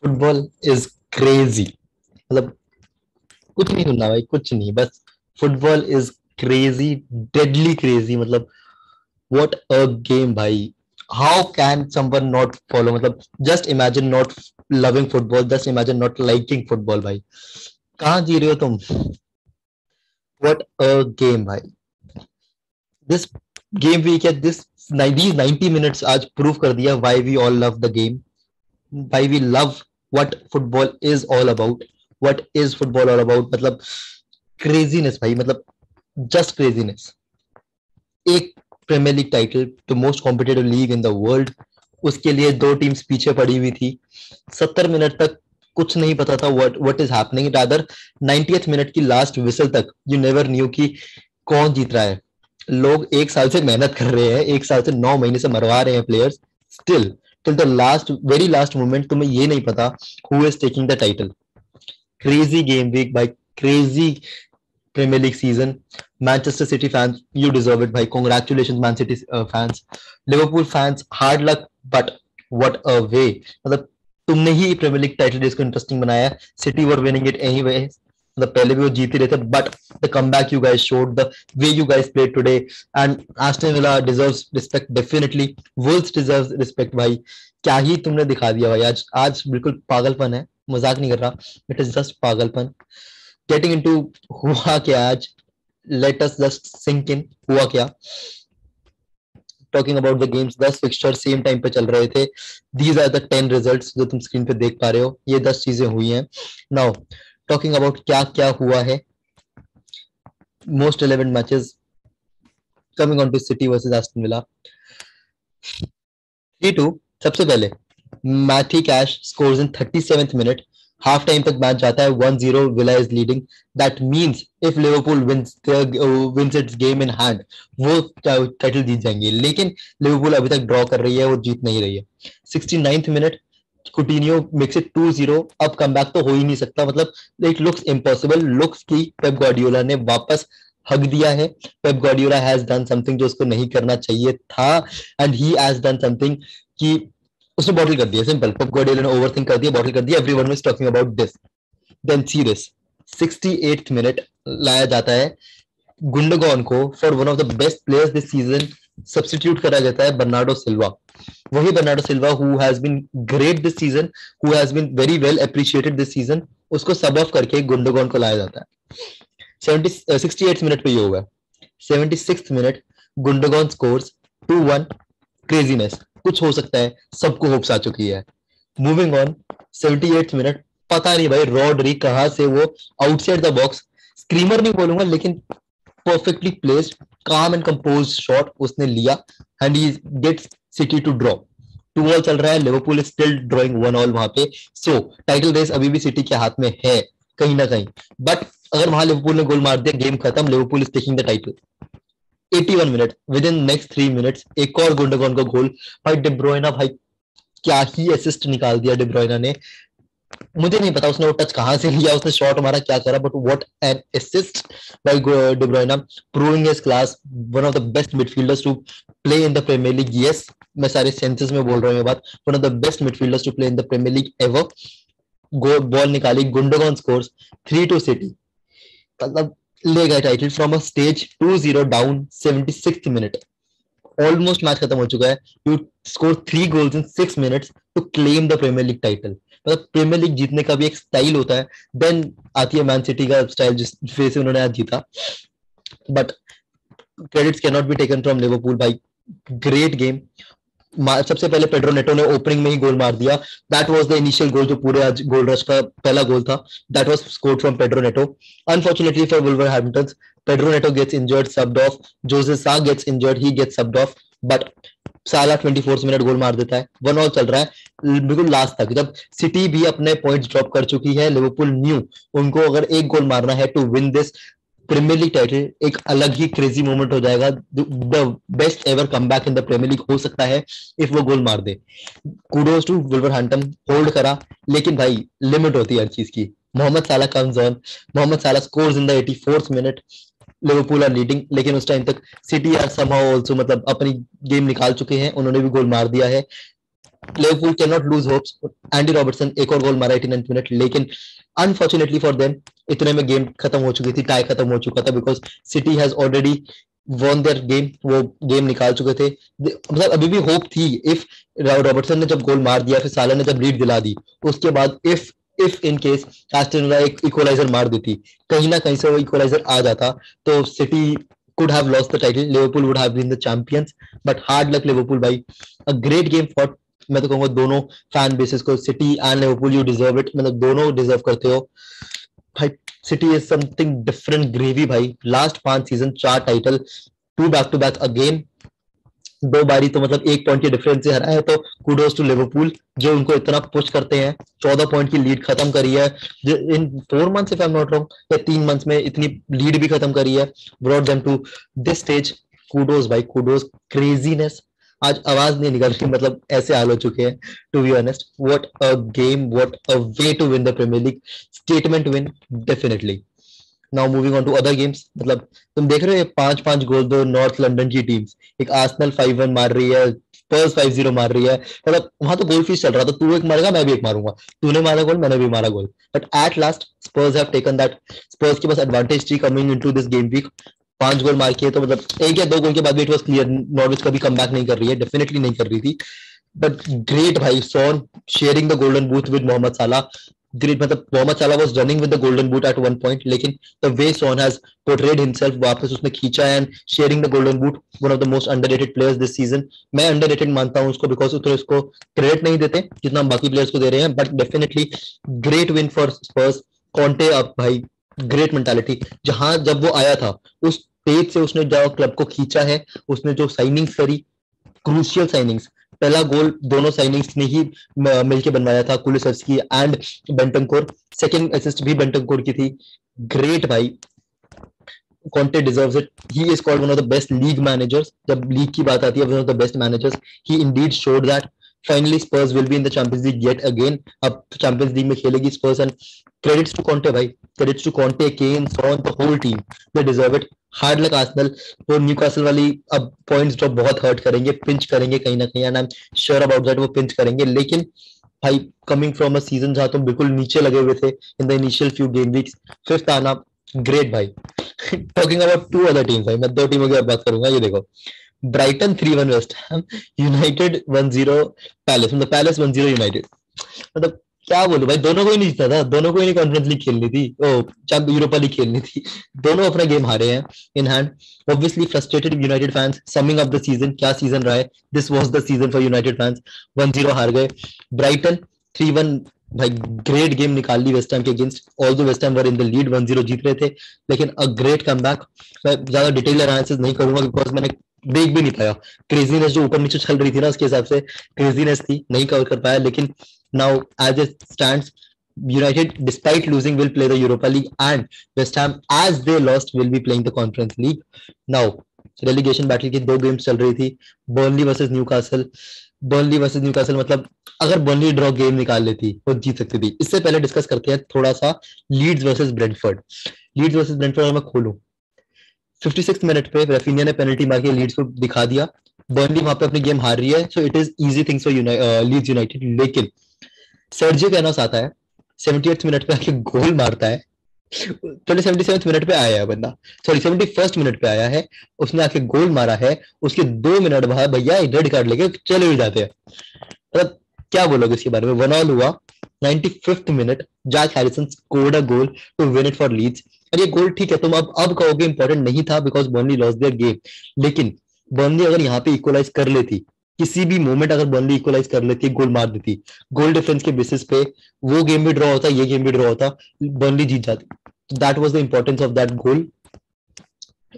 Football is crazy. मतलब कुछ नहीं सुनना भाई, कुछ नहीं, बस football is crazy, deadly crazy. मतलब व्हाट अ गेम भाई। How can someone not follow? मतलब just imagine not loving football, just imagine not liking football भाई। कहाँ जी रहे हो तुम? व्हाट अ गेम भाई। दिस गेम वीक या दिस 90 मिनट्स आज प्रूव कर दिया why we all love the game, why we love what football is all about, what is football all about। मतलब क्रेजीनेस भाई, मतलब जस्ट क्रेजीनेस। एक premier league title, the most competitive league in the world, उसके लिए दो teams पीछे पड़ी हुई थी। 70 मिनट तक कुछ नहीं पता था what is happening, rather 90th minute की लास्ट विसल तक यू नेवर न्यू कि कौन जीत रहा है। लोग एक साल से मेहनत कर रहे हैं, एक साल से 9 महीने से मरवा रहे हैं players, still till the last, very last moment तुम्हें ये नहीं पता who is taking the title. Crazy game week भाई, crazy Premier League season. Manchester City fans, you deserve it भाई, congratulations Man City fans. Liverpool fans, hard luck, but what a way. मतलब तुमने ही Premier league title race को interesting बनाया। City were winning it anyway, मतलब पहले भी वो जीत ही रहे थे, but the comeback you guys showed, the way you guys played today, and Aston villa deserves respect definitely. Wolves deserves respect भाई। क्या ही तुमने दिखा दिया भाई आज, आज बिल्कुल पागलपन है, मजाक नहीं कर रहा, इट इज जस्ट पागलपन। गेटिंग इनटू हुआ क्या आज, let us just sink in, हुआ क्या। Talking about the games, 10 fixture same time पे चल रहे थे। दीज आर द 10 रिजल्ट्स जो तुम स्क्रीन पे देख पा रहे हो, ये 10 चीजें हुई हैं। नाउ टॉकिंग अबाउट क्या क्या हुआ है, most relevant matches coming on to City versus Aston Villa. 3-2। सबसे पहले Matty Cash scores in 37th minute. Half time तक मैच जाता है 1-0, Villa is leading. That means if Liverpool wins its game in hand, वो title जीत जाएंगे, लेकिन Liverpool अभी तक ड्रॉ कर रही है, वो जीत नहीं रही है। 69th minute कुटिन्यो makes it 2-0। अब कमबैक तो हो ही नहीं सकता, मतलब इट लुक्स इम्पॉसिबल, लुक्स की पेप गार्डियोला ने वापस हक दिया है। Pep Guardiola has done something जो उसको नहीं करना चाहिए था, and he has done something कि उसने बॉटल कर दिया, सिंपल। पेप गार्डियोला ने ओवरथिंक कर दिया, बॉटल कर दिया, everyone was talking about this. Then see this, 68th minute लाया जाता है गुंडोगॉन को, for one of the best players this season substitute करा जाता है बर्नार्डो सिल्वा। वही Bernardo Silva who has been great this season, who has been very well appreciated this season, उसको sub of करके गुंडोगॉन को लाया जाता है। 68 मिनट पे ये होगा। 76th minute गुंडोगॉन scores 2-1। क्रेजीनेस, कुछ हो सकता है, सबको होप्स आ चुकी है। मूविंग ऑन, 78th मिनट, पता नहीं भाई रॉड्री कहां से वो आउटसाइड द बॉक्स, स्क्रीमर नहीं बोलूंगा लेकिन perfectly placed, calm and compose shot उसने लिया, and he gets City to draw. 2-2 चल रहा है, लिवरपूल इज स्टिल ड्रॉइंग 1-1 वहां पे। सो टाइटल रेस अभी भी सिटी के हाथ में है कहीं ना कहीं, बट अगर वहां लिवरपूल ने गोल मार दिया, गेम खत्म, Liverpool is taking the title. 81 minute, with in next 3 minutes एक और गुंडोगन का गोल। भाई डिब्रोइना भाई, क्या ही असिस्ट निकाल दिया डिब्रोइना ने। मुझे नहीं पता उसने वो टच कहां से लिया, उसने शॉट मारा, क्या करा, but what an assist by De Bruyne, proving his class, one of the best midfielders to play in the premiere League. Yes, मैं सारे सेंसेस में बोल रहा हूँ ये बात, one of the best midfielders to play in the premiere League ever. गो ball निकाली, गुंडोगन स्कोर्स 3-2 सिटी, मतलब ले गए title from a stage 2-0 down. 76th minute, almost match खत्म हो चुका है, you score 3 goals in 6 minutes to claim the premiere league title. मतलब प्रीमियर लीग जीतने का भी एक स्टाइल होता है, देन आती है मैन सिटी का स्टाइल जिस वे से उन्होंने आज जीता, but credits can not be taken from Liverpool भाई। Great game. सबसे पहले पेड्रो नेटो ने ओपनिंग में ही गोल मार दिया, that was the initial goal, जो पूरे आज गोल रश का पहला गोल था, that was scored from Pedro Neto. Unfortunately for Wolverhampton, Pedro Neto gets injured, subbed off, Jose Sa gets injured, he gets subbed off, but साला 24 minute गोल मार देता है। 1-1 चल रहा है बिल्कुल लास्ट तक, जब सिटी भी अपने पॉइंट्स ड्रॉप कर चुकी है, लिवरपूल न्यू उनको अगर एक गोल मारना है to win this Premier league title, एक अलग ही क्रेजी मोमेंट हो जाएगा, the best ever comeback in the premiere League हो सकता है इफ वो गोल मार दे। कूडोज टू वुल्वरहैम्पटन, होल्ड करा, लेकिन भाई लिमिट होती है हर चीज की। मोहम्मद साला comes on, Mohamed Salah scores in the 84th minute, Liverpool are leading, लेकिन उस टाइम तक सिटी आर समहाउ आल्सो, मतलब अपनी गेम निकाल चुके हैं, उन्होंने भी गोल मार दिया है। Liverpool can not lose hopes. Andy Robertson एक और गोल मारा 89th मिनट, लेकिन अनफॉर्चुनेटली फॉर देम इतने में गेम खत्म हो चुकी थी, टाई खत्म हो चुका था, because City has already won their game. वो गेम निकाल चुके थे. मतलब अभी भी होप थी. इफ रॉबर्टसन ने जब गोल मार दिया, फिर साला ने जब लीड दिला दी, उसके बाद if in case Aston villa एक इक्वलाइजर मार देती, कहीं ना कहीं से वो इक्वलाइजर आ जाता, तो city could have lost the title. Liverpool would have been the champions. But hard luck Liverpool भाई. A great game fought. मैं तो कहूंगा दोनों फैन बेसिस को, City and Liverpool, you deserve it. मतलब दोनों डिजर्व करते हो भाई. City is something different gravy भाई. Last 5 season 4 title, 2 back to back again. 2 बारी तो मतलब 1 पॉइंट के डिफरेंस से हरा है. तो कुडोस टू लिवरपूल जो उनको इतना पुश करते हैं. 14 पॉइंट की लीड खत्म करी है इन 4 months if I am not wrong, या 3 मंथ्स में इतनी लीड भी खत्म करी है. Brought them to this stage. Kudos भाई, कुडोस. क्रेजीनेस. आज आवाज नहीं निकल रही, मतलब ऐसे हाल हो चुके हैं. To be honest, what a game, what a way to win the premiere League. Statement win definitely. Now moving on to other games. मतलब तुम देख रहे हो 5-5 गोल दो नॉर्थ लंदन की टीम्स. एक आर्सेनल 5-1 मार रही है, स्पर्स 5-0 मार रही है. मतलब वहां तो गोल फीस चल रहा था. तू एक मारेगा, मैं भी एक मारूंगा. तूने मारा गोल, मैंने भी मारा goal. But at last Spurs have taken that. Spurs के पास एडवांटेज थी coming into this game week. 5 goal मार के, तो मतलब 1 या 2 गोल के बाद भी इट वाज क्लियर नॉर्विच कभी कम बैक नहीं कर रही है. डेफिनेटली नहीं कर रही थी. बट ग्रेट भाई, Son sharing the golden booth with Mohammed Salah. Great. मतलब Mohammed Salah was running with the golden boot at one point, लेकिन the way Son has portrayed himself, वापस उसने खींचा and sharing the golden boot. One of the most underrated players this season. मैं underrated मानता हूं उसको, because उतना उसको क्रेडिट नहीं देते जितना हम बाकी प्लेयर्स को दे रहे हैं. But definitely great win for Spurs. Conte up भाई, ग्रेट मेंटालिटी. जहां जब वो आया था उस पेज से उसने जो क्लब को खींचा है, उसने जो साइनिंग्स करी, क्रूशियल साइनिंग्स. पहला गोल दोनों साइनिंग्स ने ही मिलकर बनवाया था, कुलिसevsky एंड बेंटनकोर. सेकंड असिस्ट भी बेंटनकोर की थी. ग्रेट भाई. Conte deserves it. He is called one of the best league managers. जब लीग की बात आती है, one of the best managers. He indeed showed that. Finally, Spurs will be in the Champions League yet again. अब Champions League में खेलेगी Spurs, and credits to Conte भाई. Credits to Conte, Kane, Son, the whole team. They deserve it. Hard luck Arsenal. वो Newcastle वाली अब points drop बहुत hurt करेंगे, pinch करेंगे कहीं ना कहीं, and I am sure about that. वो पिंच करेंगे. लेकिन भाई, कमिंग फ्रॉम अ सीजन जहां तुम बिल्कुल नीचे लगे हुए थे in the initial few game weeks, fifth आना, ग्रेट भाई. टॉकिंग अबाउट 2 अदर टीम्स भाई, मैं 2 टीमों की बात करूंगा. ये देखो, Brighton 3-1 West Ham, United 1-0 Palace. मतलब पैलेस 1-0 यूनाइटेड. मतलब क्या बोलूं भाई, दोनों को ही नहीं जीता था. दोनों को ही नहीं कॉन्फ्रेंस लीग खेलनी थी, ओ यूरोपा लीग खेलनी थी. दोनों अपना गेम हारे हैं in hand. Obviously frustrated United fans. Summing up the season, क्या सीजन रहा है. This was the season for United fans. 1-0 हार गए. ब्राइटन 3-1 भाई, ग्रेट गेम निकाल ली वेस्ट हैम के against. Although West Ham were in the lead, 1-0 जीत रहे थे, लेकिन अ ग्रेट कमबैक. मैं ज्यादा डिटेल एनालिसिस नहीं करूंगा बिकॉज मैंने देख भी नहीं पाया. क्रेजीनेस जो ऊपर नीचे चल रही थी ना, उसके हिसाब से क्रेजीनेस थी, नहीं कवर कर पाया. लेकिन now as it stands, United, despite losing, will play the Europa League, and West Ham, as they lost, will be playing the Conference League. Now, relegation battle की 2 गेम्स चल रही थी. Burnley versus Newcastle. Burnley versus Newcastle, मतलब अगर Burnley draw game निकाल लेती वो जीत सकती थी. इससे पहले डिस्कस करते हैं थोड़ा सा Leeds versus Brentford. Leeds versus Brentford अगर मैं खोलूं, 56 मिनट पे रेफिनिया ने पेनल्टी मार के लीड्स को दिखा दिया. बर्नली वहां पे अपनी गेम हार रही है, so it is easy things for Leeds United. लेकिन सर्जियो कैनोस आता है, 78 मिनट पे आके गोल मारता है. पहले 77 मिनट पे आया है बंदा, सॉरी 71 मिनट पे आया है, उसने आके गोल मारा है. उसके 2 मिनट बाद भैया रेड कार्ड लेके चले हुए जाते हैं. मतलब क्या बोलोगे इसके बारे में. 1-1 हुआ. 95th minute, Jack Harrison scored a goal to win it for Leeds. और ये गोल ठीक है, तुम अब कहोगे इंपॉर्टेंट नहीं था because Burnley lost their game. लेकिन बर्नली अगर यहाँ पे इक्वलाइज कर लेती, किसी भी मोमेंट अगर बर्नली इक्वलाइज कर लेती, गोल मार देती, गोल डिफरेंस के बेसिस पे वो गेम भी ड्रॉ होता, ये गेम भी ड्रॉ होता, बर्नली जीत जाती. That was the importance of that goal.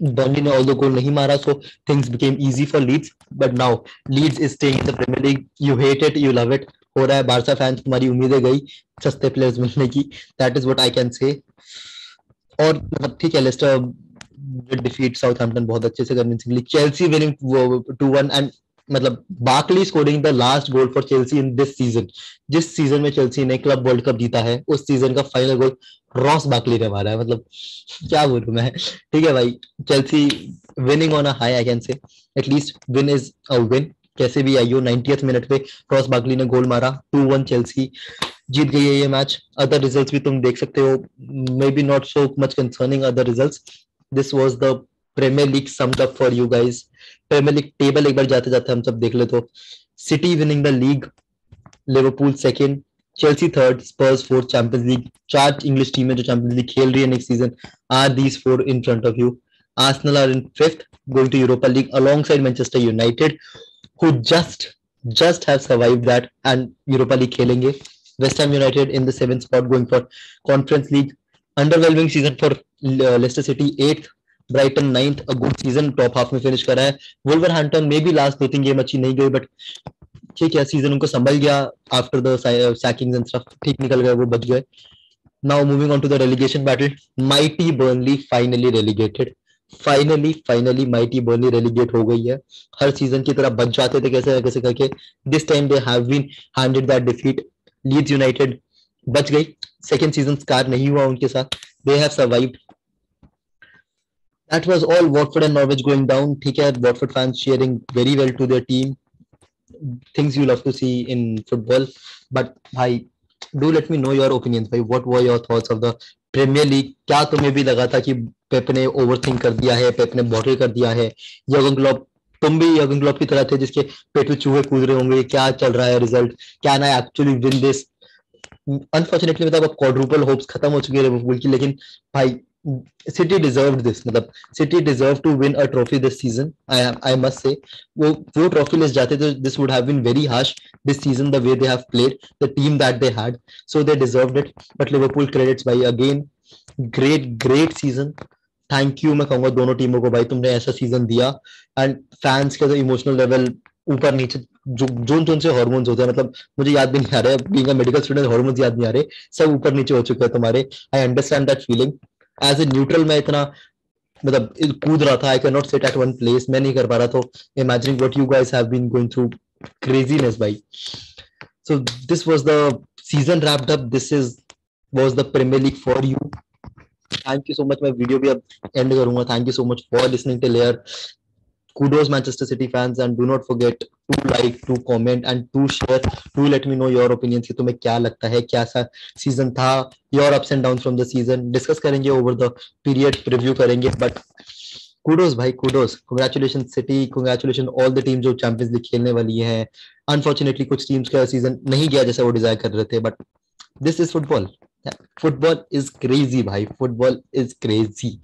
Burnley ने ऑल्दो गोल नहीं मारा, so things became easy for Leeds. But now Leeds is staying in the premiere League. You hate it, you love it. हो रहा है. Barca fans, तुम्हारी उम्मीदें गई सस्ते प्लेयर्स मिलने की. That is what I can say. और मतलब ठीक है, लेस्टर डिफीट साउथहैम्पटन बहुत अच्छे से कन्विंसिंगली. चेल्सी विनिंग 2-1, एंड मतलब Barkley scoring the last goal for Chelsea in this season. जिस सीजन में चेल्सी ने क्लब वर्ल्ड कप जीता है, उस सीजन का फाइनल गोल रॉस बार्कली ने मारा है. मतलब क्या बोलूं मैं. ठीक है भाई, Chelsea winning on a high, I can say. At least win is a win. कैसे भी आई हो 90th मिनट पे क्रॉस बार्कली ने गोल मारा, 2-1 चेल्सी जीत गई है ये मैच। अदर रिजल्ट्स भी तुम देख सकते हो, may be not so much concerning other results. This was the premiere league summed up for you guys. Premier league table एक बार जाते जाते हम सब देख ले तो City winning the league, Liverpool second, Chelsea third, Spurs fourth, champions league. चार इंग्लिश टीमें जो चैंपियंस लीग खेल रही है next season are these four in front of you. Arsenal are in fifth going to Europa league alongside Manchester United who just have survived that and Europa League खेलेंगे. West Ham United in the 7th spot going for Conference League. Underwhelming season for Leicester City 8th, Brighton 9th, a good season, top half में finish करा है. Wolverhampton में भी last 2-3 game अच्छी नहीं गई but ठीक है, सीजन उनको संभल गया after the sackings and stuff, ठीक निकल गए, वो बच गए. Now moving on to the relegation battle, mighty Burnley finally relegated. Finally mighty Burnley relegate हो गई है. हर सीजन की तरह बच जाते थे कैसे कैसे करके. This time they have been handed that defeat. Leeds United बच गई. सेकंड सीजन स्कार नहीं हुआ उनके साथ. They have survived. That was all. Watford and Norwich going down. ठीक है, Watford fans cheering very well to their team. Things you love to see in football. But भाई, do let me know your opinions भाई. What were your thoughts of the Premier League? क्या तुम्हें भी लगा था कि पेप ने ओवरथिंक कर दिया है, पेप ने बॉटल कर दिया है? यर्गन क्लॉप, तुम भी यर्गन क्लॉप की तरह थे जिसके पेट में चूहे कूद रहे होंगे, क्या चल रहा है result, can I actually win this? Unfortunately मतलब अब क्वाड्रुपल होप्स खत्म हो चुकी है लिवरपूल की, लेकिन भाई सिटी डिजर्व्ड दिस. मतलब City deserve to win a trophy this season. I must say वो ट्रॉफी लेस जाते तो this would have been very harsh this season the way they have played, the team that they had. So they deserved it. But Liverpool credits भाई again, great season. Thank you मैं कहूंगा दोनों टीमों को भाई, तुमने ऐसा सीजन दिया. एंड फैंस का जो इमोशनल लेवल ऊपर नीचे जो जोन से हार्मोन्स होते हैं, मतलब मुझे याद भी नहीं आ रहा है, being a medical student hormones याद नहीं आ रहे, सब ऊपर नीचे हो चुके हैं तुम्हारे. I understand that feeling. As a neutral मैं इतना मतलब कूद रहा था, I can not sit at one place, मैं नहीं कर पा रहा. तो imagining what you guys have been going through, craziness भाई. So this was the season wrapped up. This is was the premiere league for you. Thank you so much. मैं video भी अब एंड करूंगा. Thank you so much for listening till here. Kudos Manchester City fans and do not forget to like, to comment and to share. Do let me know your opinions कि तुम्हें क्या लगता है, क्या सा सीजन था, your ups and downs from the season. Discuss करेंगे over the period, preview करेंगे. बट kudos भाई, kudos, congratulations City, congratulations all the teams जो चैंपियंस लीग खेलने वाली है. अनफॉर्चुनेटली कुछ टीम्स का सीजन नहीं गया जैसा वो डिजायर कर रहे थे, but this is football. Football is crazy भाई, फुटबॉल इज क्रेजी.